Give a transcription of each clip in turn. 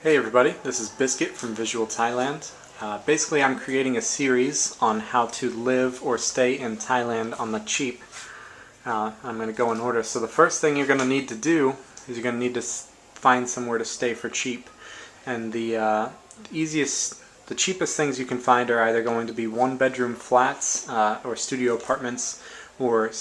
Hey everybody, this is Biscuit from Visual Thailand. Basically I'm creating a series on how to live or stay in Thailand on the cheap. I'm going to go in order. So the first thing you're going to need to do is you're going to need to find somewhere to stay for cheap. And the cheapest things you can find are either going to be one-bedroom flats or studio apartments or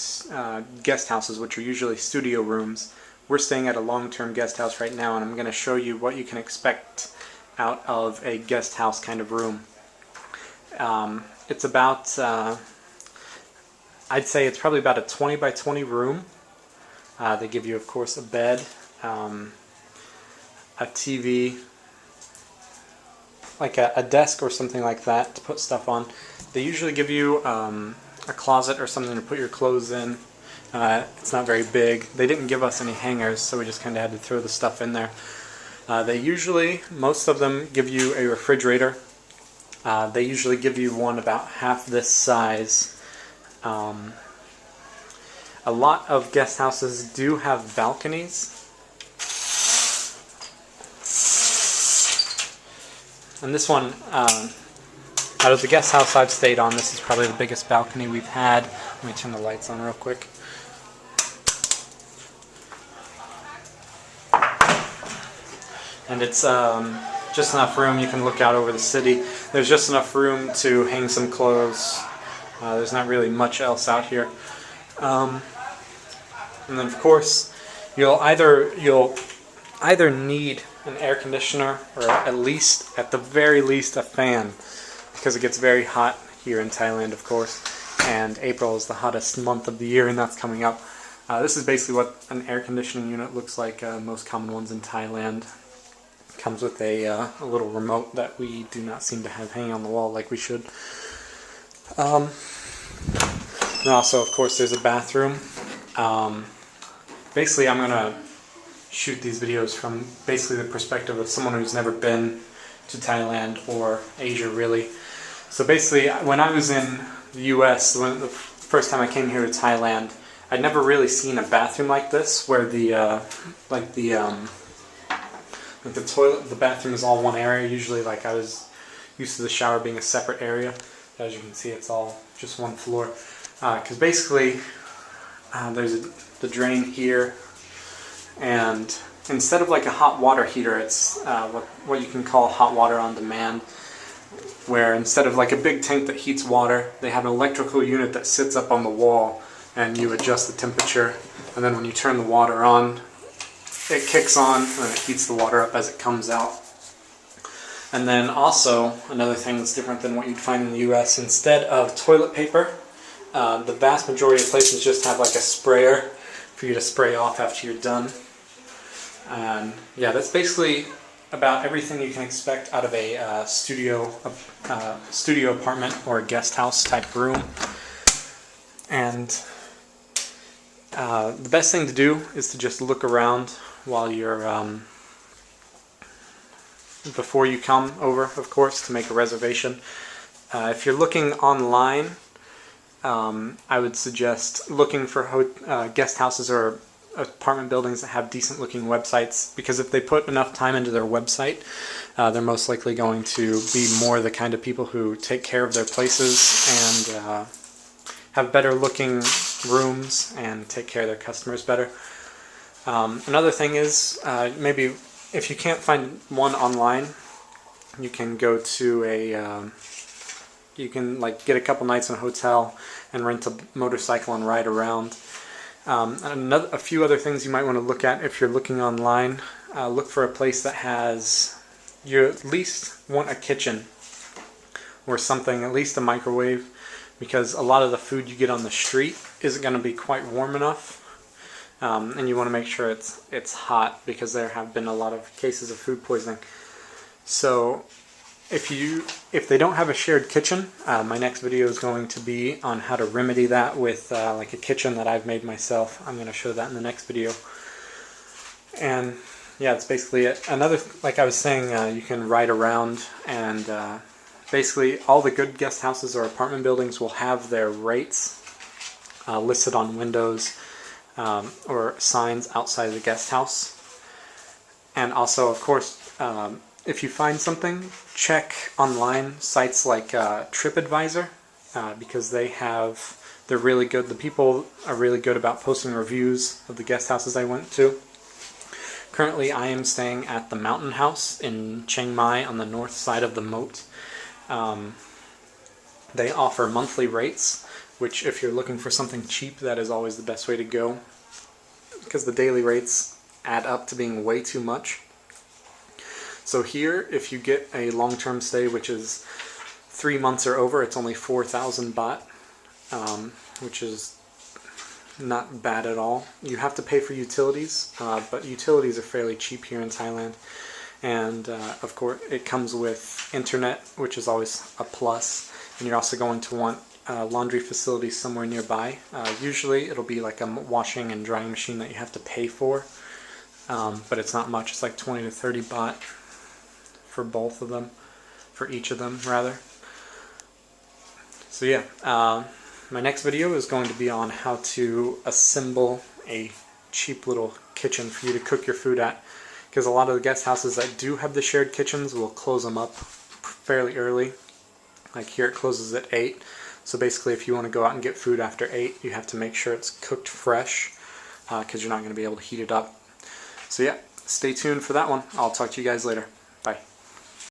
guest houses, which are usually studio rooms. We're staying at a long-term guest house right now, and I'm going to show you what you can expect out of a guest house kind of room. It's about, I'd say it's probably about a 20 by 20 room. They give you, of course, a bed, a TV, like a desk or something like that to put stuff on. They usually give you a closet or something to put your clothes in. It's not very big. They didn't give us any hangers, so we just kind of had to throw the stuff in there. They usually, most of them, give you a refrigerator. They usually give you one about half this size. A lot of guest houses do have balconies. And this one, out of the guest house I've stayed on, this is probably the biggest balcony we've had. Let me turn the lights on real quick. And it's just enough room. You can look out over the city. There's just enough room to hang some clothes. There's not really much else out here. And then of course you'll either need an air conditioner or at the very least a fan, because it gets very hot here in Thailand, of course, and April is the hottest month of the year, and that's coming up. This is basically what an air conditioning unit looks like. Most common ones in Thailand. Comes with a little remote that we do not seem to have hanging on the wall like we should. And also, of course, there's a bathroom. Basically, I'm going to shoot these videos from basically the perspective of someone who's never been to Thailand or Asia, really. So basically, when I was in the US, the first time I came here to Thailand, I'd never really seen a bathroom like this, where the toilet, the bathroom is all one area. Usually, like, I was used to the shower being a separate area. As you can see, it's all just one floor. Because basically, there's the drain here, and instead of like a hot water heater, it's what you can call hot water on demand, where instead of like a big tank that heats water, they have an electrical unit that sits up on the wall, and you adjust the temperature, and then when you turn the water on, it kicks on and it heats the water up as it comes out. And then also, another thing that's different than what you'd find in the US, instead of toilet paper, the vast majority of places just have like a sprayer for you to spray off after you're done. And yeah, that's basically about everything you can expect out of a studio apartment or a guest house type room. And the best thing to do is to just look around while you're before you come over, of course, to make a reservation. If you're looking online, I would suggest looking for guest houses or apartment buildings that have decent looking websites, because if they put enough time into their website, they're most likely going to be more the kind of people who take care of their places and have better looking rooms and take care of their customers better. Another thing is, maybe if you can't find one online, you can go to you can like get a couple nights in a hotel and rent a motorcycle and ride around. A few other things you might want to look at if you're looking online. Look for a place that has, you at least want a kitchen or something, at least a microwave, because a lot of the food you get on the street isn't going to be quite warm enough. And you want to make sure it's hot, because there have been a lot of cases of food poisoning. So if they don't have a shared kitchen, my next video is going to be on how to remedy that with like a kitchen that I've made myself. I'm going to show that in the next video. And yeah, that's basically it. Another, like I was saying, you can ride around, and basically all the good guest houses or apartment buildings will have their rates listed on windows or signs outside of the guest house. And also, of course, if you find something, check online sites like TripAdvisor, because they're really good. The people are really good about posting reviews of the guest houses I went to. Currently, I am staying at the Mountain House in Chiang Mai on the north side of the moat. They offer monthly rates, which if you're looking for something cheap, that is always the best way to go, because the daily rates add up to being way too much. So here, if you get a long-term stay, which is 3 months or over, it's only 4,000 baht, which is not bad at all. You have to pay for utilities, but utilities are fairly cheap here in Thailand. And of course, it comes with internet, which is always a plus. And you're also going to want laundry facilities somewhere nearby. Usually, it'll be like a washing and drying machine that you have to pay for, but it's not much. It's like 20 to 30 baht for both of them, for each of them rather. So yeah, my next video is going to be on how to assemble a cheap little kitchen for you to cook your food at, because a lot of the guest houses that do have the shared kitchens will close them up fairly early. Like here it closes at 8, so basically if you want to go out and get food after 8, you have to make sure it's cooked fresh, because you're not going to be able to heat it up. So yeah, stay tuned for that one. I'll talk to you guys later.